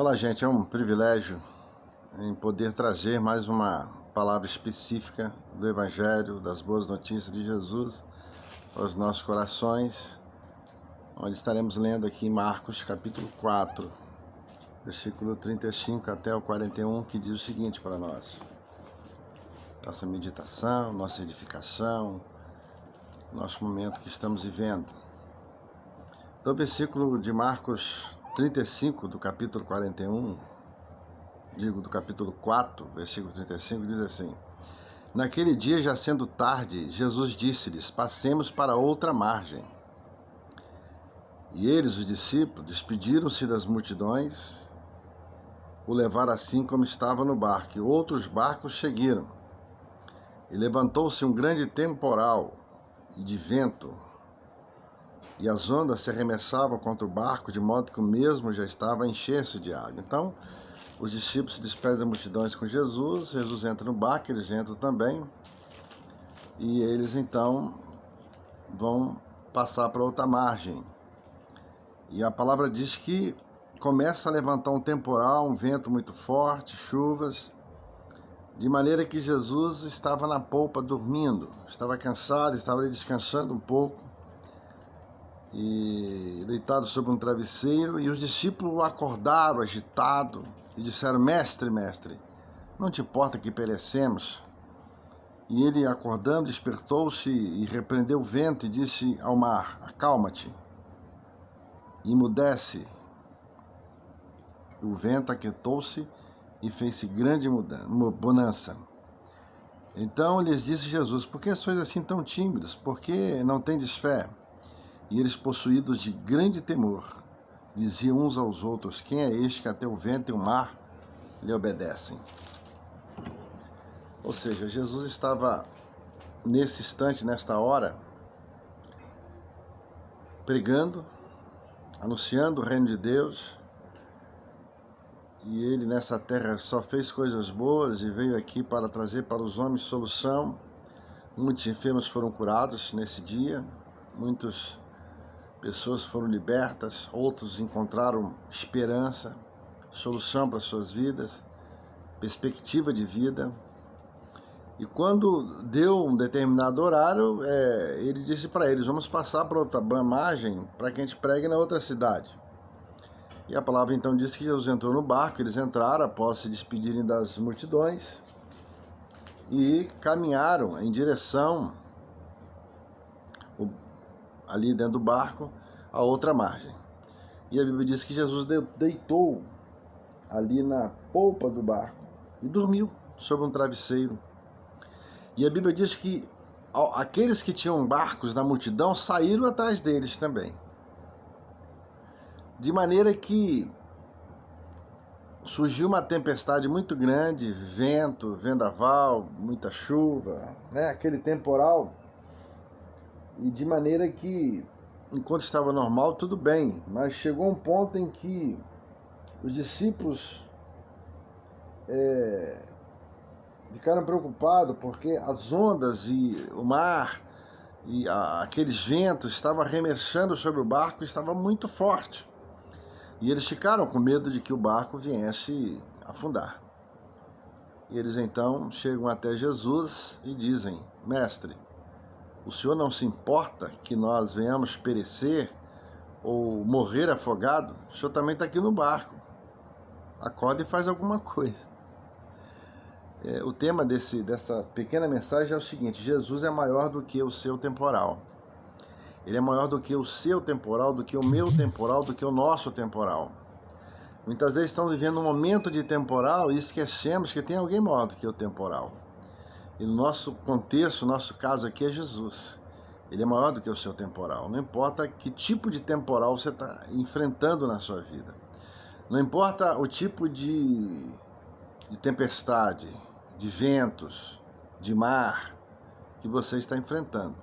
Olá, gente, é um privilégio em poder trazer mais uma palavra específica do Evangelho, das boas notícias de Jesus para os nossos corações, onde estaremos lendo aqui em Marcos capítulo 4, versículo 35 até o 41, que diz o seguinte para nós: nossa meditação, nossa edificação, nosso momento que estamos vivendo. Então, o versículo de Marcos 35, do capítulo 41, do capítulo 4, versículo 35, diz assim: Naquele dia, já sendo tarde, Jesus disse-lhes: Passemos para outra margem. E eles, os discípulos, despediram-se das multidões, o levaram assim como estava no barco, e outros barcos seguiram. E levantou-se um grande temporal e de vento, e as ondas se arremessavam contra o barco, de modo que o mesmo já estava a encher-se de água. Então, os discípulos se despedem das multidões com Jesus, Jesus entra no barco, eles entram também, e eles então vão passar para outra margem. E a palavra diz que começa a levantar um temporal, um vento muito forte, chuvas, de maneira que Jesus estava na polpa dormindo, estava cansado, estava descansando um pouco, e deitado sobre um travesseiro, e os discípulos o acordaram agitado e disseram: Mestre, mestre, não te importa que perecemos? E ele, acordando, despertou-se e repreendeu o vento e disse ao mar: Acalma-te, emudece. O vento aquietou-se e fez-se grande bonança. Então lhes disse Jesus: Por que sois assim tão tímidos? Por que não tendes fé? E eles, possuídos de grande temor, diziam uns aos outros: Quem é este que até o vento e o mar lhe obedecem? Ou seja, Jesus estava nesse instante, nesta hora, pregando, anunciando o reino de Deus, e ele nessa terra só fez coisas boas e veio aqui para trazer para os homens solução. Muitos enfermos foram curados nesse dia, muitas pessoas foram libertas, outros encontraram esperança, solução para suas vidas, perspectiva de vida. E quando deu um determinado horário, ele disse para eles: vamos passar para outra margem para que a gente pregue na outra cidade. E a palavra então diz que Jesus entrou no barco, eles entraram após se despedirem das multidões e caminharam em direção, ali dentro do barco, a outra margem. E a Bíblia diz que Jesus deitou ali na polpa do barco e dormiu sobre um travesseiro. E a Bíblia diz que aqueles que tinham barcos na multidão saíram atrás deles também. De maneira que surgiu uma tempestade muito grande, vento, vendaval, muita chuva, aquele temporal. E de maneira que, enquanto estava normal, tudo bem, mas chegou um ponto em que os discípulos ficaram preocupados, porque as ondas e o mar e aqueles ventos estavam arremessando sobre o barco, estava muito forte. E eles ficaram com medo de que o barco viesse afundar. E eles então chegam até Jesus e dizem: Mestre, o Senhor não se importa que nós venhamos perecer ou morrer afogado? O Senhor também está aqui no barco. Acorda e faz alguma coisa. O tema dessa pequena mensagem é o seguinte: Jesus é maior do que o seu temporal. Ele é maior do que o seu temporal, do que o meu temporal, do que o nosso temporal. Muitas vezes estamos vivendo um momento de temporal e esquecemos que tem alguém maior do que o temporal. E no nosso contexto, nosso caso aqui é Jesus. Ele é maior do que o seu temporal. Não importa que tipo de temporal você está enfrentando na sua vida. Não importa o tipo de tempestade, de ventos, de mar que você está enfrentando.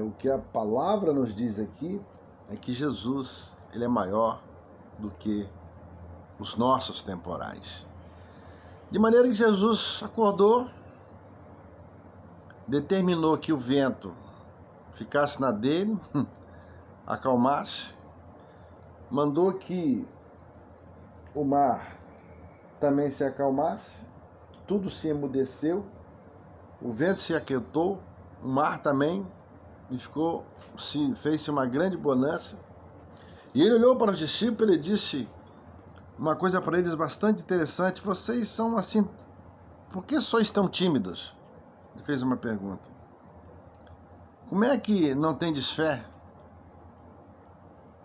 O que a palavra nos diz aqui é que Jesus, ele é maior do que os nossos temporais. De maneira que Jesus acordou, determinou que o vento ficasse na dele, acalmasse, mandou que o mar também se acalmasse, tudo se emudeceu, o vento se aquietou, o mar também, e fez-se uma grande bonança. E ele olhou para os discípulos e disse uma coisa para eles bastante interessante: vocês são assim, por que sois tão tímidos? Ele fez uma pergunta. Como é que não tendes fé?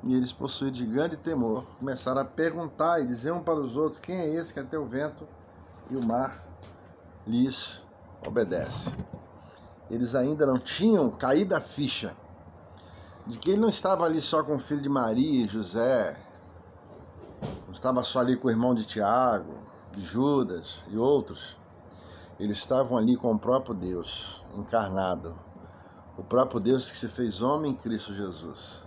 E eles, possuídos de grande temor, começaram a perguntar e dizer um para os outros: quem é esse que até o vento e o mar lhes obedece? Eles ainda não tinham caído a ficha de que ele não estava ali só com o filho de Maria e José, não estava só ali com o irmão de Tiago, de Judas e outros. Eles estavam ali com o próprio Deus encarnado, o próprio Deus que se fez homem em Cristo Jesus,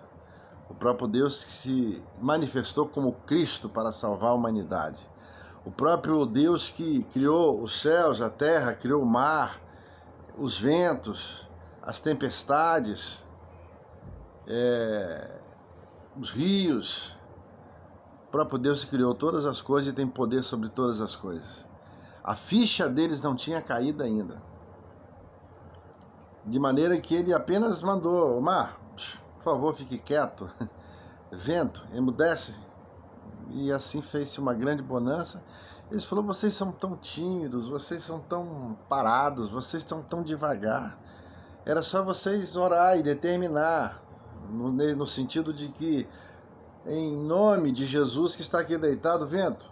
o próprio Deus que se manifestou como Cristo para salvar a humanidade, o próprio Deus que criou os céus, a terra, criou o mar, os ventos, as tempestades, os rios. O próprio Deus que criou todas as coisas e tem poder sobre todas as coisas. A ficha deles não tinha caído ainda. De maneira que ele apenas mandou: o mar, por favor, fique quieto. Vento, emudece. E assim fez-se uma grande bonança. Ele falou: vocês são tão tímidos, vocês são tão parados, vocês estão tão devagar. Era só vocês orar e determinar, no sentido de que, em nome de Jesus que está aqui deitado, vento,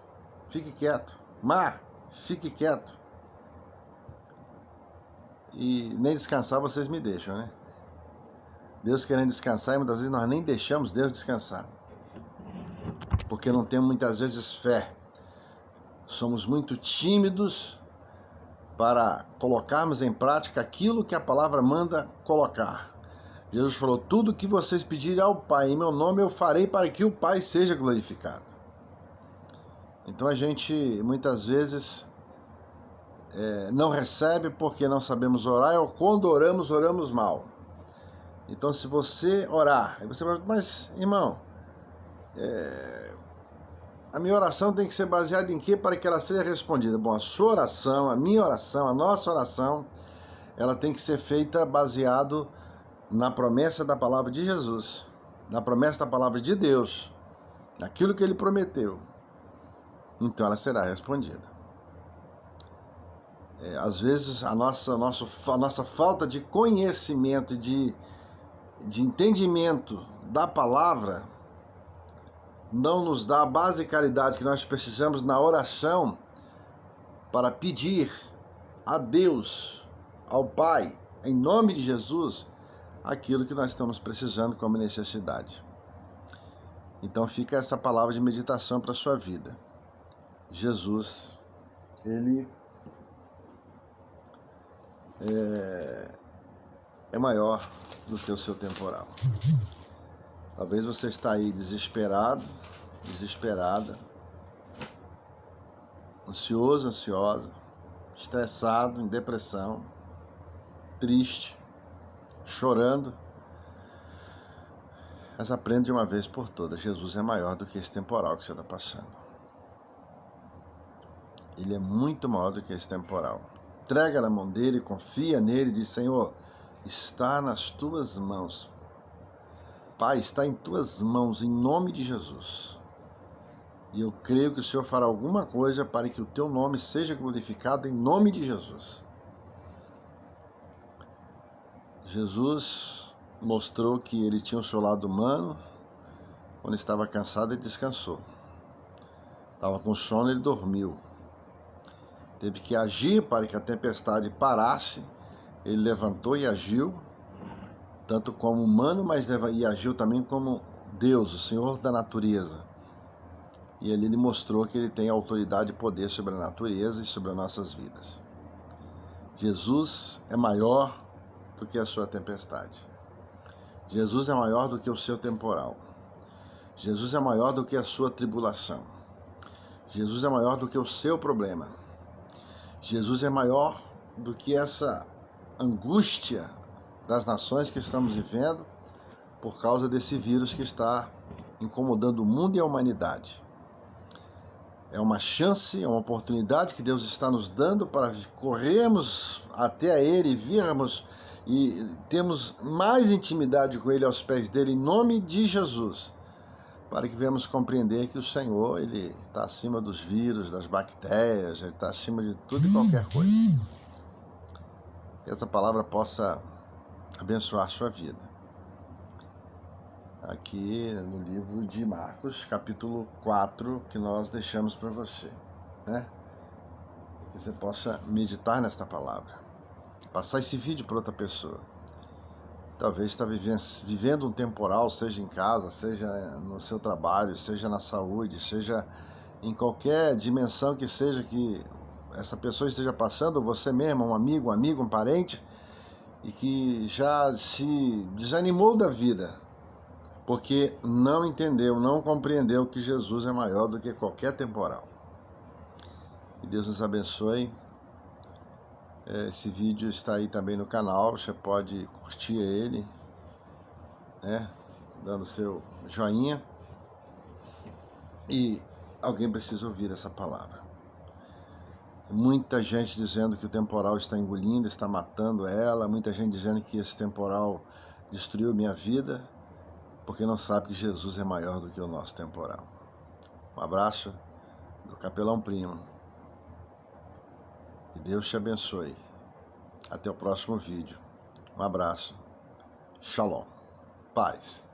fique quieto. Mar, fique quieto. E nem descansar vocês me deixam, né? Deus querendo descansar, e muitas vezes nós nem deixamos Deus descansar, porque não temos muitas vezes fé. Somos muito tímidos para colocarmos em prática aquilo que a palavra manda colocar. Jesus falou: tudo que vocês pedirem ao Pai em meu nome eu farei, para que o Pai seja glorificado. Então a gente muitas vezes não recebe porque não sabemos orar, ou quando oramos, oramos mal. Então, se você orar, aí você vai: mas irmão, a minha oração tem que ser baseada em quê para que ela seja respondida? Bom, a sua oração, a minha oração, a nossa oração, ela tem que ser feita baseado na promessa da palavra de Jesus, na promessa da palavra de Deus, naquilo que Ele prometeu. Então ela será respondida. Às vezes a nossa falta de conhecimento e de entendimento da palavra não nos dá a basicalidade que nós precisamos na oração para pedir a Deus, ao Pai, em nome de Jesus, aquilo que nós estamos precisando como necessidade. Então fica essa palavra de meditação para a sua vida. Jesus, Ele é maior do que o seu temporal. Talvez você está aí desesperado, desesperada, ansioso, ansiosa, estressado, em depressão, triste, chorando. Mas aprenda de uma vez por todas: Jesus é maior do que esse temporal que você está passando. Ele é muito maior do que esse temporal. Entrega na mão dele, confia nele e diz: Senhor, está nas tuas mãos. Pai, está em tuas mãos, em nome de Jesus. E eu creio que o Senhor fará alguma coisa para que o teu nome seja glorificado em nome de Jesus. Jesus mostrou que ele tinha o seu lado humano. Quando estava cansado, ele descansou. Estava com sono, ele dormiu. Teve que agir para que a tempestade parasse. Ele levantou e agiu, tanto como humano, mas agiu também como Deus, o Senhor da natureza. E ele mostrou que ele tem autoridade e poder sobre a natureza e sobre as nossas vidas. Jesus é maior do que a sua tempestade. Jesus é maior do que o seu temporal. Jesus é maior do que a sua tribulação. Jesus é maior do que o seu problema. Jesus é maior do que essa angústia das nações que estamos vivendo por causa desse vírus que está incomodando o mundo e a humanidade. É uma chance, é uma oportunidade que Deus está nos dando para corrermos até Ele, virmos e termos mais intimidade com Ele, aos pés dele, em nome de Jesus, para que venhamos compreender que o Senhor, Ele está acima dos vírus, das bactérias, Ele está acima de tudo e qualquer coisa. Que essa palavra possa abençoar sua vida. Aqui no livro de Marcos, capítulo 4, que nós deixamos para você, né? Que você possa meditar nesta palavra, passar esse vídeo para outra pessoa. Talvez está vivendo um temporal, seja em casa, seja no seu trabalho, seja na saúde, seja em qualquer dimensão que seja que essa pessoa esteja passando, você mesmo, um amigo, um parente, e que já se desanimou da vida, porque não entendeu, não compreendeu que Jesus é maior do que qualquer temporal. Que Deus nos abençoe. Esse vídeo está aí também no canal, você pode curtir ele, né, dando seu joinha. E alguém precisa ouvir essa palavra. Muita gente dizendo que o temporal está engolindo, está matando ela, muita gente dizendo que esse temporal destruiu minha vida, porque não sabe que Jesus é maior do que o nosso temporal. Um abraço do Capelão Primo. Que Deus te abençoe. Até o próximo vídeo. Um abraço. Shalom. Paz.